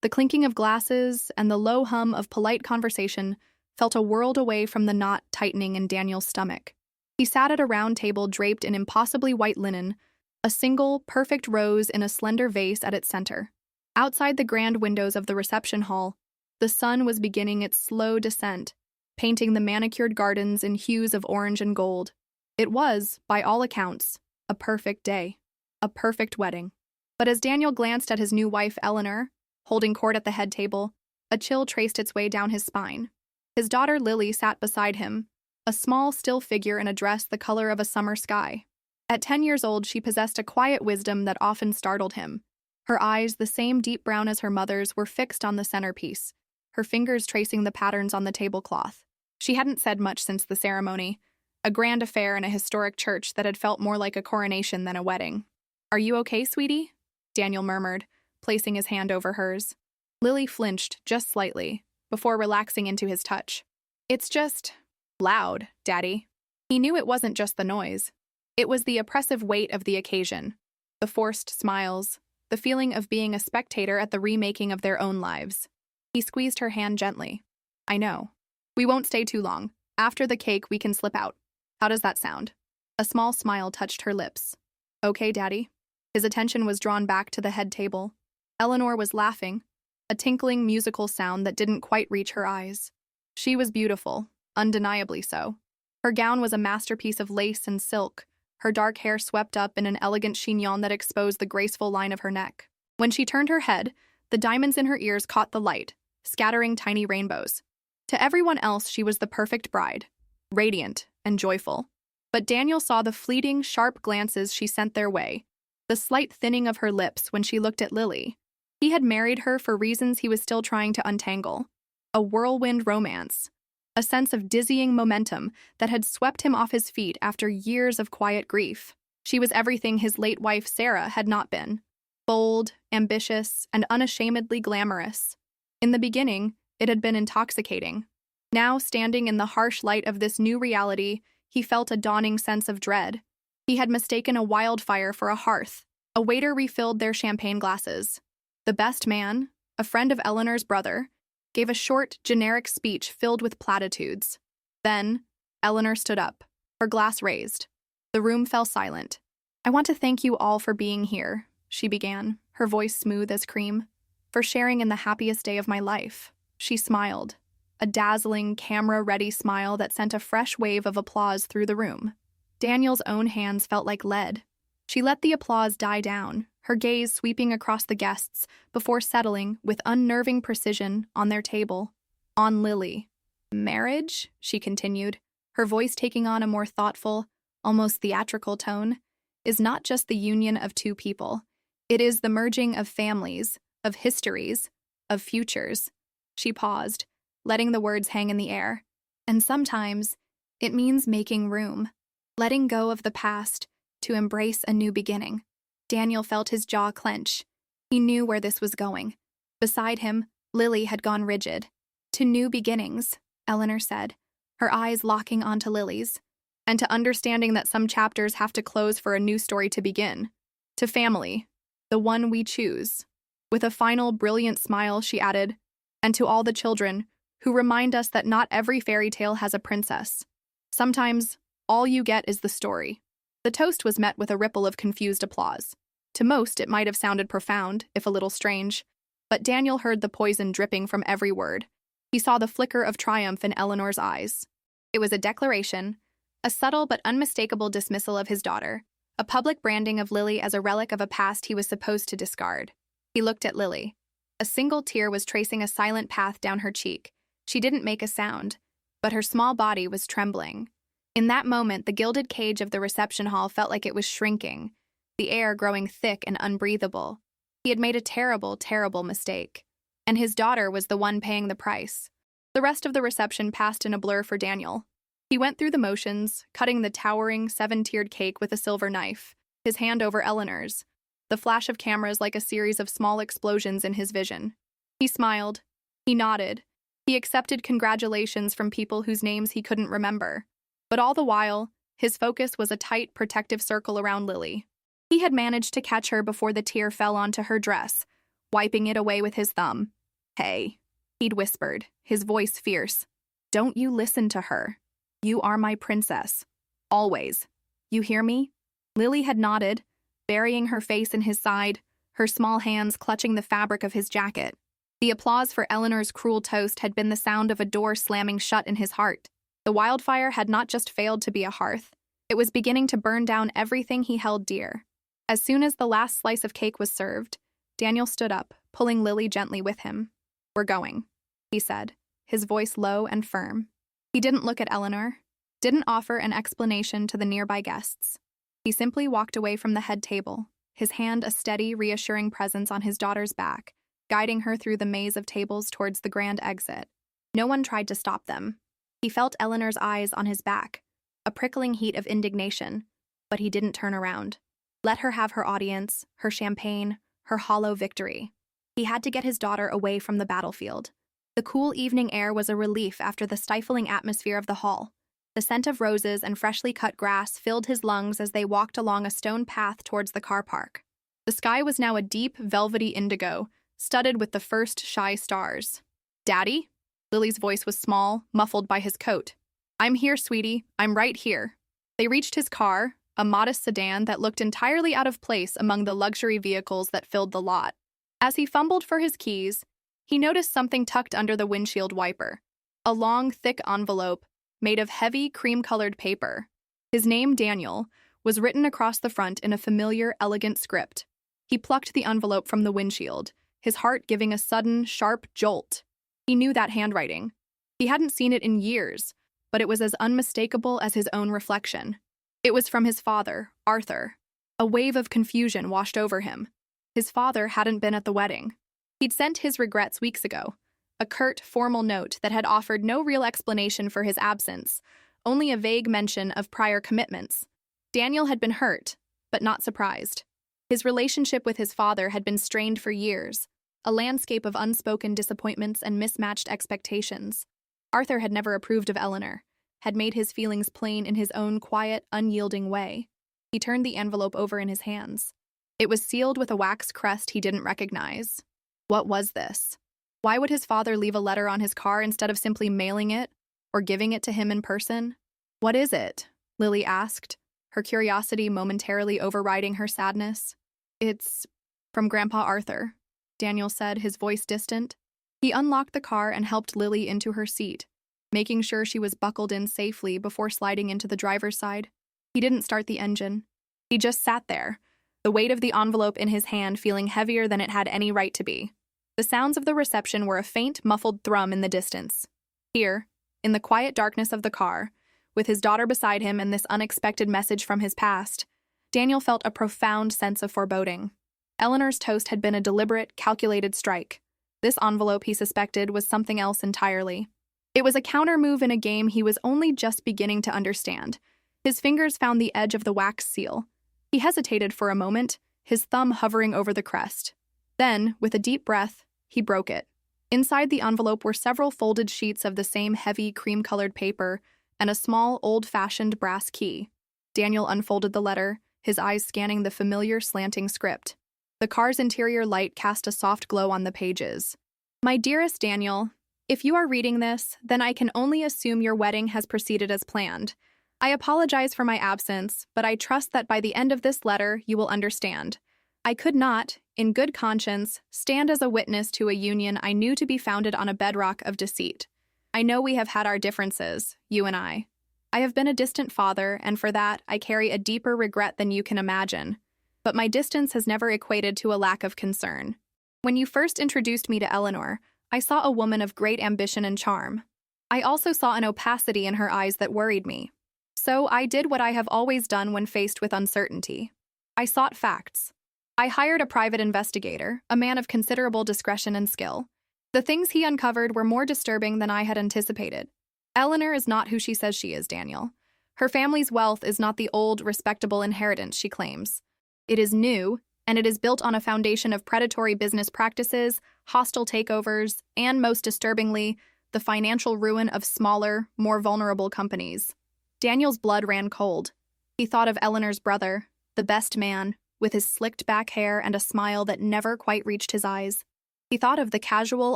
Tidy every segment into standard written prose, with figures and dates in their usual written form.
The clinking of glasses and the low hum of polite conversation felt a world away from the knot tightening in Daniel's stomach. He sat at a round table draped in impossibly white linen, a single, perfect rose in a slender vase at its center. Outside the grand windows of the reception hall, the sun was beginning its slow descent, painting the manicured gardens in hues of orange and gold. It was, by all accounts, a perfect day, a perfect wedding. But as Daniel glanced at his new wife, Eleanor, holding court at the head table, a chill traced its way down his spine. His daughter Lily sat beside him, a small, still figure in a dress the color of a summer sky. At 10 years old, she possessed a quiet wisdom that often startled him. Her eyes, the same deep brown as her mother's, were fixed on the centerpiece, her fingers tracing the patterns on the tablecloth. She hadn't said much since the ceremony, a grand affair in a historic church that had felt more like a coronation than a wedding. "Are you okay, sweetie?" Daniel murmured, placing his hand over hers. Lily flinched just slightly, before relaxing into his touch. "It's just loud, Daddy." He knew it wasn't just the noise. It was the oppressive weight of the occasion, the forced smiles, the feeling of being a spectator at the remaking of their own lives. He squeezed her hand gently. "I know. We won't stay too long. After the cake, we can slip out. How does that sound?" A small smile touched her lips. "Okay, Daddy." His attention was drawn back to the head table. Eleanor was laughing, a tinkling musical sound that didn't quite reach her eyes. She was beautiful, undeniably so. Her gown was a masterpiece of lace and silk, her dark hair swept up in an elegant chignon that exposed the graceful line of her neck. When she turned her head, the diamonds in her ears caught the light, scattering tiny rainbows. To everyone else, she was the perfect bride, radiant and joyful. But Daniel saw the fleeting, sharp glances she sent their way, the slight thinning of her lips when she looked at Lily. He had married her for reasons he was still trying to untangle. A whirlwind romance, a sense of dizzying momentum that had swept him off his feet after years of quiet grief. She was everything his late wife Sarah had not been. Bold, ambitious, and unashamedly glamorous. In the beginning, it had been intoxicating. Now, standing in the harsh light of this new reality, he felt a dawning sense of dread. He had mistaken a wildfire for a hearth. A waiter refilled their champagne glasses. The best man, a friend of Eleanor's brother, gave a short, generic speech filled with platitudes. Then, Eleanor stood up, her glass raised. The room fell silent. "I want to thank you all for being here," she began, her voice smooth as cream. "For sharing in the happiest day of my life." She smiled, a dazzling, camera-ready smile that sent a fresh wave of applause through the room. Daniel's own hands felt like lead. She let the applause die down, her gaze sweeping across the guests before settling, with unnerving precision, on their table. On Lily. "Marriage," she continued, her voice taking on a more thoughtful, almost theatrical tone, "is not just the union of two people. It is the merging of families, of histories, of futures." She paused, letting the words hang in the air. "And sometimes, it means making room, letting go of the past to embrace a new beginning." Daniel felt his jaw clench. He knew where this was going. Beside him, Lily had gone rigid. "To new beginnings," Eleanor said, her eyes locking onto Lily's. "And to understanding that some chapters have to close for a new story to begin. To family, the one we choose." With a final, brilliant smile, she added, "And to all the children who remind us that not every fairy tale has a princess. Sometimes, all you get is the story." The toast was met with a ripple of confused applause. To most, it might have sounded profound, if a little strange, but Daniel heard the poison dripping from every word. He saw the flicker of triumph in Eleanor's eyes. It was a declaration, a subtle but unmistakable dismissal of his daughter, a public branding of Lily as a relic of a past he was supposed to discard. He looked at Lily. A single tear was tracing a silent path down her cheek. She didn't make a sound, but her small body was trembling. In that moment, the gilded cage of the reception hall felt like it was shrinking, the air growing thick and unbreathable. He had made a terrible, terrible mistake, and his daughter was the one paying the price. The rest of the reception passed in a blur for Daniel. He went through the motions, cutting the towering, seven-tiered cake with a silver knife, his hand over Eleanor's, the flash of cameras like a series of small explosions in his vision. He smiled. He nodded. He accepted congratulations from people whose names he couldn't remember. But all the while, his focus was a tight, protective circle around Lily. He had managed to catch her before the tear fell onto her dress, wiping it away with his thumb. "Hey," he'd whispered, his voice fierce. "Don't you listen to her. You are my princess. Always. You hear me?" Lily had nodded, burying her face in his side, her small hands clutching the fabric of his jacket. The applause for Eleanor's cruel toast had been the sound of a door slamming shut in his heart. The wildfire had not just failed to be a hearth, it was beginning to burn down everything he held dear. As soon as the last slice of cake was served, Daniel stood up, pulling Lily gently with him. "We're going," he said, his voice low and firm. He didn't look at Eleanor, didn't offer an explanation to the nearby guests. He simply walked away from the head table, his hand a steady, reassuring presence on his daughter's back, guiding her through the maze of tables towards the grand exit. No one tried to stop them. He felt Eleanor's eyes on his back, a prickling heat of indignation, but he didn't turn around. Let her have her audience, her champagne, her hollow victory. He had to get his daughter away from the battlefield. The cool evening air was a relief after the stifling atmosphere of the hall. The scent of roses and freshly cut grass filled his lungs as they walked along a stone path towards the car park. The sky was now a deep, velvety indigo, studded with the first shy stars. "Daddy?" Lily's voice was small, muffled by his coat. "I'm here, sweetie. I'm right here." They reached his car, a modest sedan that looked entirely out of place among the luxury vehicles that filled the lot. As he fumbled for his keys, he noticed something tucked under the windshield wiper. A long, thick envelope made of heavy, cream-colored paper. His name, Daniel, was written across the front in a familiar, elegant script. He plucked the envelope from the windshield, his heart giving a sudden, sharp jolt. He knew that handwriting. He hadn't seen it in years, but it was as unmistakable as his own reflection. It was from his father, Arthur. A wave of confusion washed over him. His father hadn't been at the wedding. He'd sent his regrets weeks ago, a curt, formal note that had offered no real explanation for his absence, only a vague mention of prior commitments. Daniel had been hurt, but not surprised. His relationship with his father had been strained for years, a landscape of unspoken disappointments and mismatched expectations. Arthur had never approved of Eleanor, had made his feelings plain in his own quiet, unyielding way. He turned the envelope over in his hands. It was sealed with a wax crest he didn't recognize. What was this? Why would his father leave a letter on his car instead of simply mailing it or giving it to him in person? "What is it?" Lily asked, her curiosity momentarily overriding her sadness. "It's from Grandpa Arthur," Daniel said, his voice distant. He unlocked the car and helped Lily into her seat, making sure she was buckled in safely before sliding into the driver's side. He didn't start the engine. He just sat there, the weight of the envelope in his hand feeling heavier than it had any right to be. The sounds of the reception were a faint, muffled thrum in the distance. Here, in the quiet darkness of the car, with his daughter beside him and this unexpected message from his past, Daniel felt a profound sense of foreboding. Eleanor's toast had been a deliberate, calculated strike. This envelope, he suspected, was something else entirely. It was a counter-move in a game he was only just beginning to understand. His fingers found the edge of the wax seal. He hesitated for a moment, his thumb hovering over the crest. Then, with a deep breath, he broke it. Inside the envelope were several folded sheets of the same heavy, cream-colored paper and a small, old-fashioned brass key. Daniel unfolded the letter, his eyes scanning the familiar, slanting script. The car's interior light cast a soft glow on the pages. "My dearest Daniel, if you are reading this, then I can only assume your wedding has proceeded as planned. I apologize for my absence, but I trust that by the end of this letter you will understand. I could not, in good conscience, stand as a witness to a union I knew to be founded on a bedrock of deceit. I know we have had our differences, you and I. I have been a distant father, and for that I carry a deeper regret than you can imagine. But my distance has never equated to a lack of concern. When you first introduced me to Eleanor, I saw a woman of great ambition and charm. I also saw an opacity in her eyes that worried me. So I did what I have always done when faced with uncertainty. I sought facts. I hired a private investigator, a man of considerable discretion and skill. The things he uncovered were more disturbing than I had anticipated. Eleanor is not who she says she is, Daniel. Her family's wealth is not the old, respectable inheritance she claims. It is new, and it is built on a foundation of predatory business practices, hostile takeovers, and, most disturbingly, the financial ruin of smaller, more vulnerable companies. Daniel's blood ran cold. He thought of Eleanor's brother, the best man, with his slicked back hair and a smile that never quite reached his eyes. He thought of the casual,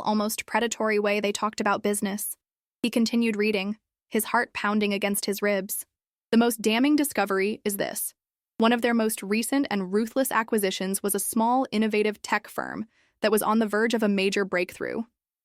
almost predatory way they talked about business. He continued reading, his heart pounding against his ribs. The most damning discovery is this. One of their most recent and ruthless acquisitions was a small, innovative tech firm that was on the verge of a major breakthrough.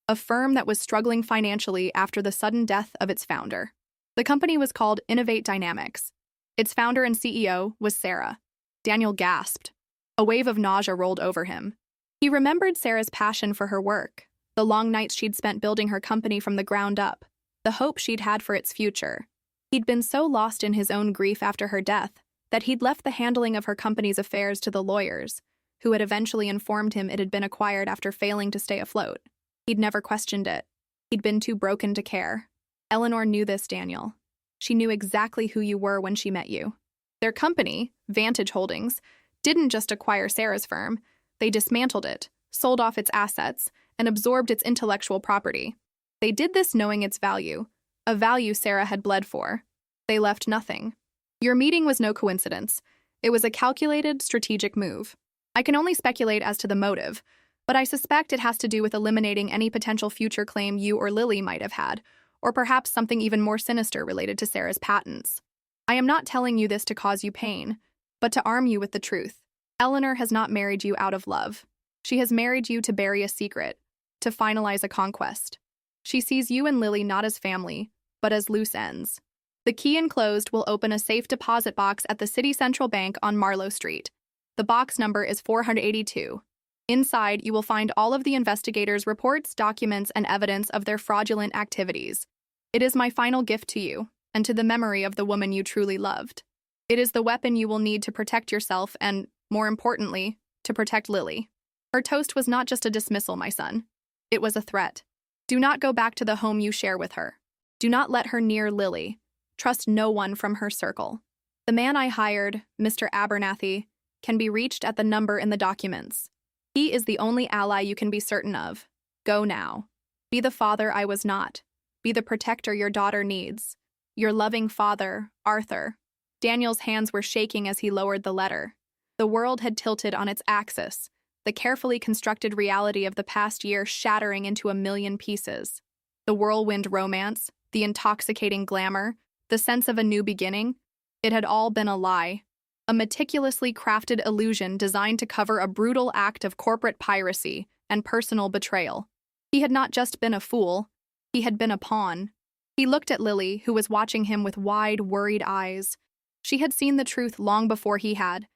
A firm that was struggling financially after the sudden death of its founder. The company was called Innovate Dynamics. Its founder and CEO was Sarah. Daniel gasped. A wave of nausea rolled over him. He remembered Sarah's passion for her work, the long nights she'd spent building her company from the ground up, the hope she'd had for its future. He'd been so lost in his own grief after her death that he'd left the handling of her company's affairs to the lawyers, who had eventually informed him it had been acquired after failing to stay afloat. He'd never questioned it. He'd been too broken to care. Eleanor knew this, Daniel. She knew exactly who you were when she met you. Their company, Vantage Holdings, didn't just acquire Sarah's firm. They dismantled it, sold off its assets, and absorbed its intellectual property. They did this knowing its value, a value Sarah had bled for. They left nothing. Your meeting was no coincidence. It was a calculated, strategic move. I can only speculate as to the motive, but I suspect it has to do with eliminating any potential future claim you or Lily might have had, or perhaps something even more sinister related to Sarah's patents. I am not telling you this to cause you pain, but to arm you with the truth. Eleanor has not married you out of love. She has married you to bury a secret, to finalize a conquest. She sees you and Lily not as family, but as loose ends. The key enclosed will open a safe deposit box at the City Central Bank on Marlowe Street. The box number is 482. Inside, you will find all of the investigators' reports, documents, and evidence of their fraudulent activities. It is my final gift to you, and to the memory of the woman you truly loved. It is the weapon you will need to protect yourself and, more importantly, to protect Lily. Her toast was not just a dismissal, my son. It was a threat. Do not go back to the home you share with her. Do not let her near Lily. Trust no one from her circle. The man I hired, Mr. Abernathy, can be reached at the number in the documents. He is the only ally you can be certain of. Go now. Be the father I was not. Be the protector your daughter needs. Your loving father, Arthur. Daniel's hands were shaking as he lowered the letter. The world had tilted on its axis, the carefully constructed reality of the past year shattering into a million pieces. The whirlwind romance, the intoxicating glamour, the sense of a new beginning, it had all been a lie. A meticulously crafted illusion designed to cover a brutal act of corporate piracy and personal betrayal. He had not just been a fool, he had been a pawn. He looked at Lily, who was watching him with wide, worried eyes. She had seen the truth long before he had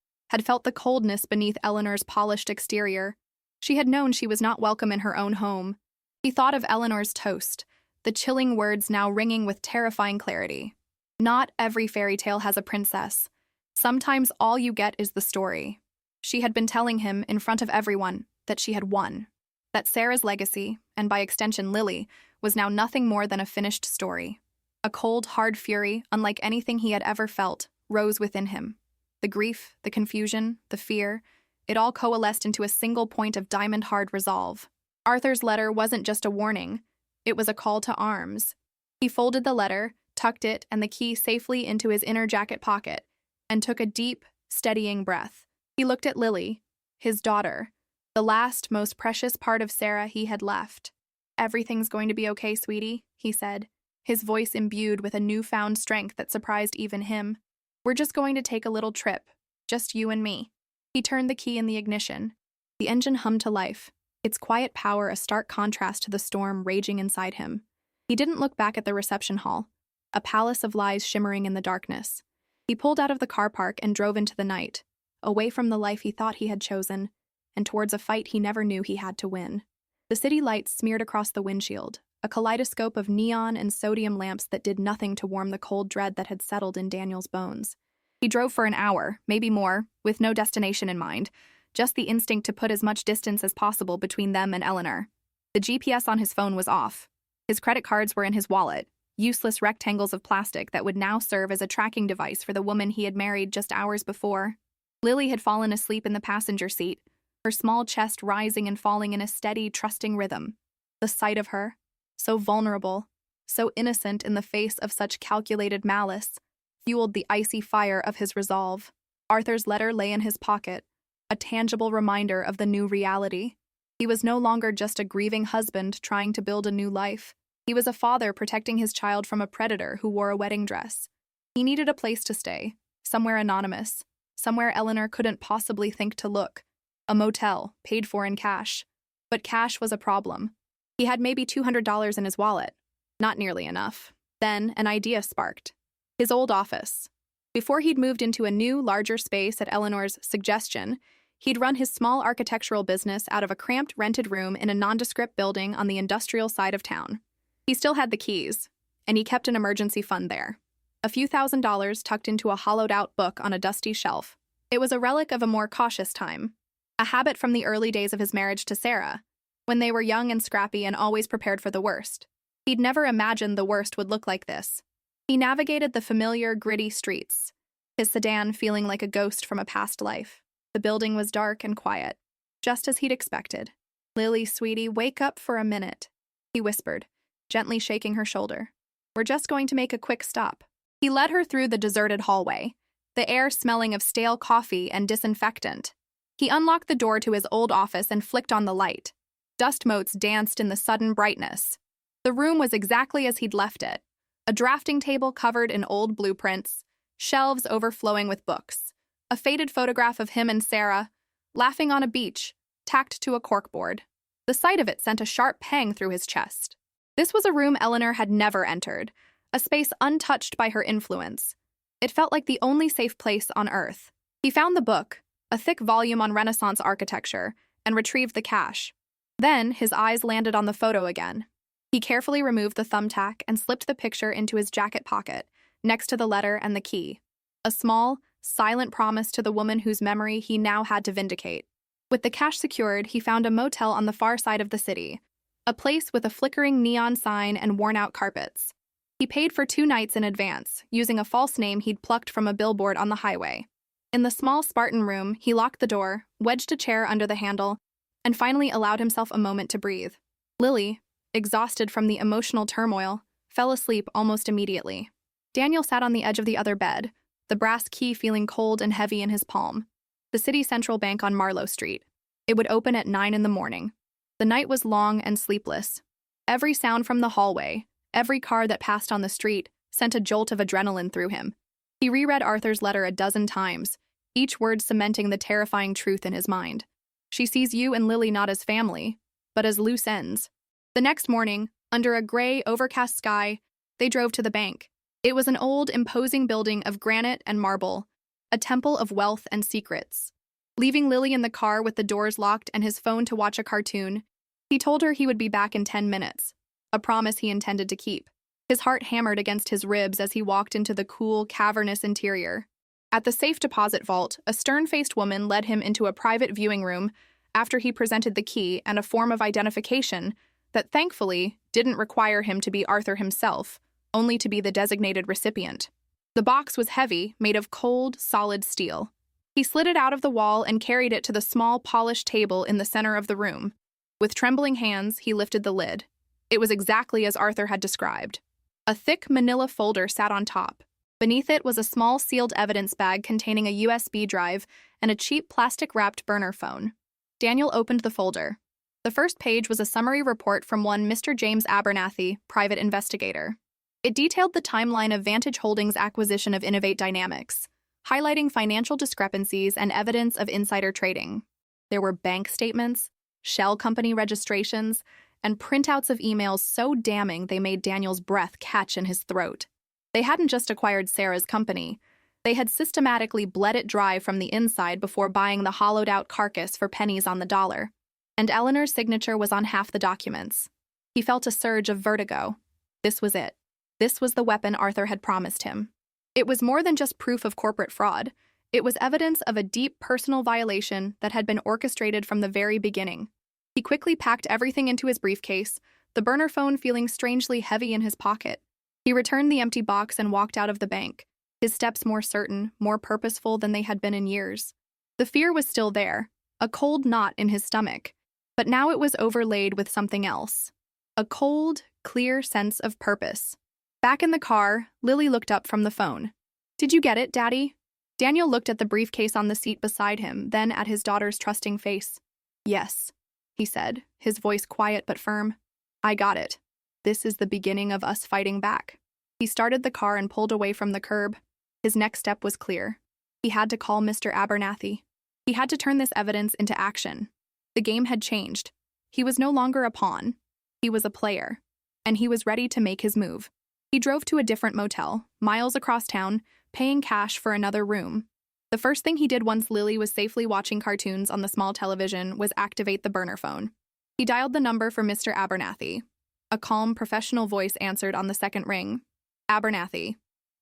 felt the coldness beneath Eleanor's polished exterior. She had known she was not welcome in her own home. He thought of Eleanor's toast, the chilling words now ringing with terrifying clarity. Not every fairy tale has a princess. Sometimes all you get is the story. She had been telling him, in front of everyone, that she had won. That Sarah's legacy, and by extension Lily, was now nothing more than a finished story. A cold, hard fury, unlike anything he had ever felt, rose within him. The grief, the confusion, the fear, it all coalesced into a single point of diamond-hard resolve. Arthur's letter wasn't just a warning. It was a call to arms. He folded the letter, tucked it and the key safely into his inner jacket pocket, and took a deep, steadying breath. He looked at Lily, his daughter, the last, most precious part of Sarah he had left. "Everything's going to be okay, sweetie," he said, his voice imbued with a newfound strength that surprised even him. "We're just going to take a little trip, just you and me." He turned the key in the ignition. The engine hummed to life, its quiet power a stark contrast to the storm raging inside him. He didn't look back at the reception hall, a palace of lies shimmering in the darkness. He pulled out of the car park and drove into the night, away from the life he thought he had chosen, and towards a fight he never knew he had to win. The city lights smeared across the windshield, a kaleidoscope of neon and sodium lamps that did nothing to warm the cold dread that had settled in Daniel's bones. He drove for an hour, maybe more, with no destination in mind, just the instinct to put as much distance as possible between them and Eleanor. The GPS on his phone was off. His credit cards were in his wallet, useless rectangles of plastic that would now serve as a tracking device for the woman he had married just hours before. Lily had fallen asleep in the passenger seat, her small chest rising and falling in a steady, trusting rhythm. The sight of her, so vulnerable, so innocent in the face of such calculated malice, fueled the icy fire of his resolve. Arthur's letter lay in his pocket, a tangible reminder of the new reality. He was no longer just a grieving husband trying to build a new life. He was a father protecting his child from a predator who wore a wedding dress. He needed a place to stay, somewhere anonymous, somewhere Eleanor couldn't possibly think to look. A motel, paid for in cash. But cash was a problem. He had maybe $200 in his wallet. Not nearly enough. Then an idea sparked. His old office. Before he'd moved into a new, larger space at Eleanor's suggestion, he'd run his small architectural business out of a cramped rented room in a nondescript building on the industrial side of town. He still had the keys, and he kept an emergency fund there. A few $1,000s tucked into a hollowed-out book on a dusty shelf. It was a relic of a more cautious time, a habit from the early days of his marriage to Sarah, when they were young and scrappy and always prepared for the worst. He'd never imagined the worst would look like this. He navigated the familiar, gritty streets, his sedan feeling like a ghost from a past life. The building was dark and quiet, just as he'd expected. "Lily, sweetie, wake up for a minute," he whispered, gently shaking her shoulder. "We're just going to make a quick stop." He led her through the deserted hallway, the air smelling of stale coffee and disinfectant. He unlocked the door to his old office and flicked on the light. Dust motes danced in the sudden brightness. The room was exactly as he'd left it. A drafting table covered in old blueprints, shelves overflowing with books, a faded photograph of him and Sarah, laughing on a beach, tacked to a corkboard. The sight of it sent a sharp pang through his chest. This was a room Eleanor had never entered, a space untouched by her influence. It felt like the only safe place on Earth. He found the book, a thick volume on Renaissance architecture, and retrieved the cash. Then his eyes landed on the photo again. He carefully removed the thumbtack and slipped the picture into his jacket pocket, next to the letter and the key. A small, silent promise to the woman whose memory he now had to vindicate. With the cash secured, he found a motel on the far side of the city, a place with a flickering neon sign and worn-out carpets. He paid for 2 nights in advance, using a false name he'd plucked from a billboard on the highway. In the small Spartan room, he locked the door, wedged a chair under the handle, and finally allowed himself a moment to breathe. Lily, exhausted from the emotional turmoil, fell asleep almost immediately. Daniel sat on the edge of the other bed, the brass key feeling cold and heavy in his palm. The City Central Bank on Marlowe Street. It would open at 9 in the morning. The night was long and sleepless. Every sound from the hallway, every car that passed on the street, sent a jolt of adrenaline through him. He reread Arthur's letter a dozen times, each word cementing the terrifying truth in his mind. She sees you and Lily not as family, but as loose ends. The next morning, under a gray, overcast sky, they drove to the bank. It was an old, imposing building of granite and marble, a temple of wealth and secrets. Leaving Lily in the car with the doors locked and his phone to watch a cartoon, he told her he would be back in 10 minutes, a promise he intended to keep. His heart hammered against his ribs as he walked into the cool, cavernous interior. At the safe deposit vault, a stern-faced woman led him into a private viewing room after he presented the key and a form of identification that thankfully didn't require him to be Arthur himself, only to be the designated recipient. The box was heavy, made of cold, solid steel. He slid it out of the wall and carried it to the small, polished table in the center of the room. With trembling hands, he lifted the lid. It was exactly as Arthur had described. A thick manila folder sat on top. Beneath it was a small sealed evidence bag containing a USB drive and a cheap plastic-wrapped burner phone. Daniel opened the folder. The first page was a summary report from one Mr. James Abernathy, private investigator. It detailed the timeline of Vantage Holdings' acquisition of Innovate Dynamics, highlighting financial discrepancies and evidence of insider trading. There were bank statements, shell company registrations, and printouts of emails so damning they made Daniel's breath catch in his throat. They hadn't just acquired Sarah's company. They had systematically bled it dry from the inside before buying the hollowed-out carcass for pennies on the dollar. And Eleanor's signature was on half the documents. He felt a surge of vertigo. This was it. This was the weapon Arthur had promised him. It was more than just proof of corporate fraud. It was evidence of a deep personal violation that had been orchestrated from the very beginning. He quickly packed everything into his briefcase, the burner phone feeling strangely heavy in his pocket. He returned the empty box and walked out of the bank, his steps more certain, more purposeful than they had been in years. The fear was still there, a cold knot in his stomach, but now it was overlaid with something else. A cold, clear sense of purpose. Back in the car, Lily looked up from the phone. "Did you get it, Daddy?" Daniel looked at the briefcase on the seat beside him, then at his daughter's trusting face. "Yes," he said, his voice quiet but firm. "I got it. This is the beginning of us fighting back." He started the car and pulled away from the curb. His next step was clear. He had to call Mr. Abernathy. He had to turn this evidence into action. The game had changed. He was no longer a pawn. He was a player. And he was ready to make his move. He drove to a different motel, miles across town, paying cash for another room. The first thing he did once Lily was safely watching cartoons on the small television was activate the burner phone. He dialed the number for Mr. Abernathy. A calm, professional voice answered on the second ring. "Abernathy."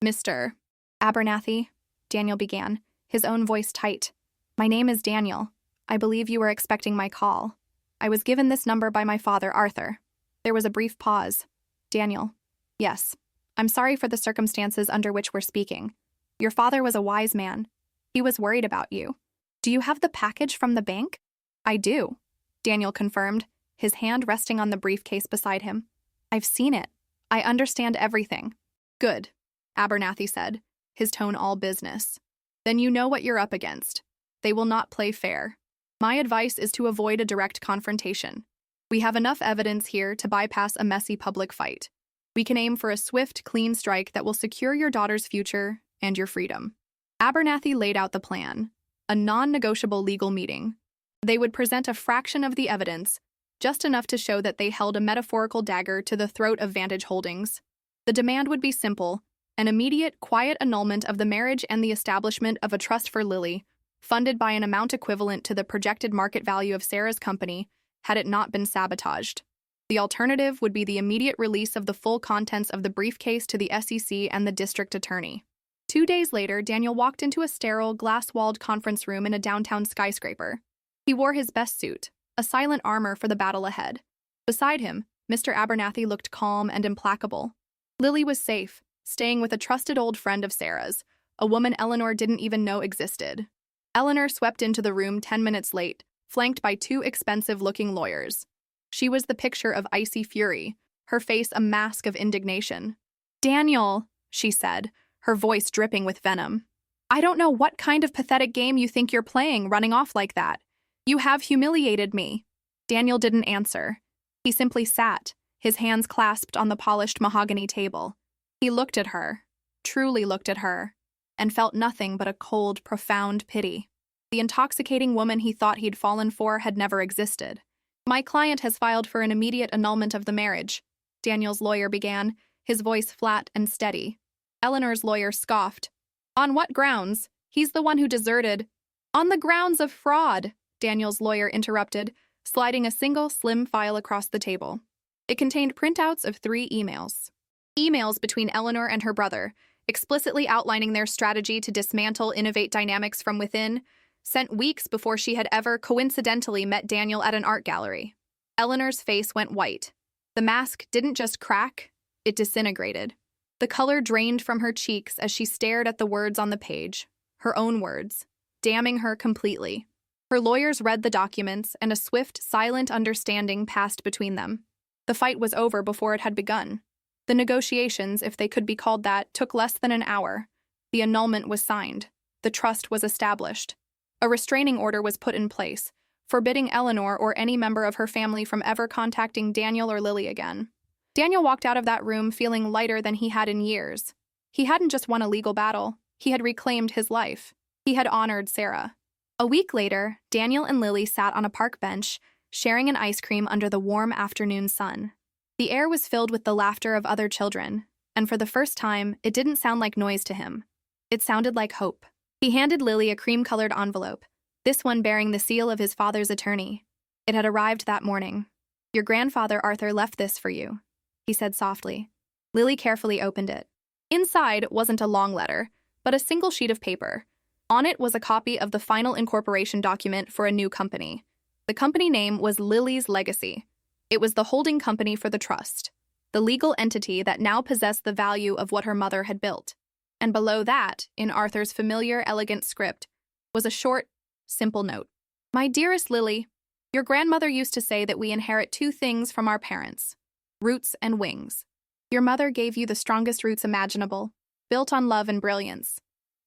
"Mr. Abernathy," Daniel began, his own voice tight. "My name is Daniel. I believe you were expecting my call. I was given this number by my father, Arthur." There was a brief pause. "Daniel." "Yes. I'm sorry for the circumstances under which we're speaking. Your father was a wise man. He was worried about you. Do you have the package from the bank?" "I do," Daniel confirmed, his hand resting on the briefcase beside him. "I've seen it. I understand everything." "Good," Abernathy said, his tone all business. "Then you know what you're up against. They will not play fair. My advice is to avoid a direct confrontation. We have enough evidence here to bypass a messy public fight. We can aim for a swift, clean strike that will secure your daughter's future and your freedom." Abernathy laid out the plan, a non-negotiable legal meeting. They would present a fraction of the evidence, just enough to show that they held a metaphorical dagger to the throat of Vantage Holdings. The demand would be simple: an immediate, quiet annulment of the marriage and the establishment of a trust for Lily, funded by an amount equivalent to the projected market value of Sarah's company had it not been sabotaged. The alternative would be the immediate release of the full contents of the briefcase to the SEC and the district attorney. 2 days later, Daniel walked into a sterile, glass-walled conference room in a downtown skyscraper. He wore his best suit, a silent armor for the battle ahead. Beside him, Mr. Abernathy looked calm and implacable. Lily was safe, staying with a trusted old friend of Sarah's, a woman Eleanor didn't even know existed. Eleanor swept into the room 10 minutes late, flanked by 2 expensive-looking lawyers. She was the picture of icy fury, her face a mask of indignation. "Daniel," she said, her voice dripping with venom. "I don't know what kind of pathetic game you think you're playing, running off like that. You have humiliated me." Daniel didn't answer. He simply sat, his hands clasped on the polished mahogany table. He looked at her, truly looked at her, and felt nothing but a cold, profound pity. The intoxicating woman he thought he'd fallen for had never existed. "My client has filed for an immediate annulment of the marriage," Daniel's lawyer began, his voice flat and steady. Eleanor's lawyer scoffed. "On what grounds? He's the one who deserted." "On the grounds of fraud," Daniel's lawyer interrupted, sliding a single slim file across the table. It contained printouts of 3 emails. Emails between Eleanor and her brother, explicitly outlining their strategy to dismantle Innovate Dynamics from within, sent weeks before she had ever coincidentally met Daniel at an art gallery. Eleanor's face went white. The mask didn't just crack, it disintegrated. The color drained from her cheeks as she stared at the words on the page, her own words, damning her completely. Her lawyers read the documents, and a swift, silent understanding passed between them. The fight was over before it had begun. The negotiations, if they could be called that, took less than an hour. The annulment was signed. The trust was established. A restraining order was put in place, forbidding Eleanor or any member of her family from ever contacting Daniel or Lily again. Daniel walked out of that room feeling lighter than he had in years. He hadn't just won a legal battle, he had reclaimed his life. He had honored Sarah. A week later, Daniel and Lily sat on a park bench, sharing an ice cream under the warm afternoon sun. The air was filled with the laughter of other children, and for the first time, it didn't sound like noise to him. It sounded like hope. He handed Lily a cream-colored envelope, this one bearing the seal of his father's attorney. It had arrived that morning. "Your grandfather Arthur left this for you," he said softly. Lily carefully opened it. Inside wasn't a long letter, but a single sheet of paper. On it was a copy of the final incorporation document for a new company. The company name was Lily's Legacy. It was the holding company for the trust, the legal entity that now possessed the value of what her mother had built. And below that, in Arthur's familiar, elegant script, was a short, simple note. "My dearest Lily, your grandmother used to say that we inherit 2 things from our parents: roots and wings. Your mother gave you the strongest roots imaginable, built on love and brilliance.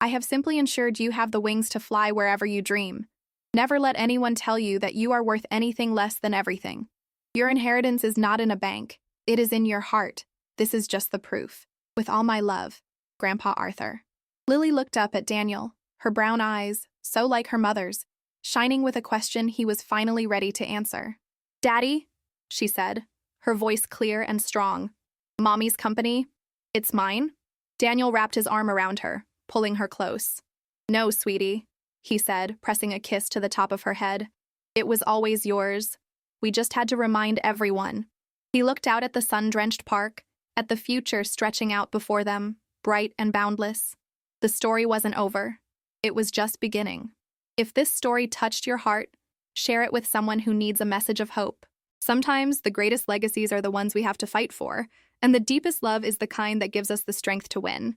I have simply ensured you have the wings to fly wherever you dream. Never let anyone tell you that you are worth anything less than everything. Your inheritance is not in a bank. It is in your heart. This is just the proof. With all my love, Grandpa Arthur. Lily looked up at Daniel, her brown eyes, so like her mother's, shining with a question he was finally ready to answer. Daddy, she said, her voice clear and strong. Mommy's company? It's mine? Daniel wrapped his arm around her, pulling her close. No, sweetie, he said, pressing a kiss to the top of her head. It was always yours. We just had to remind everyone. He looked out at the sun-drenched park, at the future stretching out before them, bright and boundless. The story wasn't over. It was just beginning. If this story touched your heart, share it with someone who needs a message of hope. Sometimes the greatest legacies are the ones we have to fight for, and the deepest love is the kind that gives us the strength to win.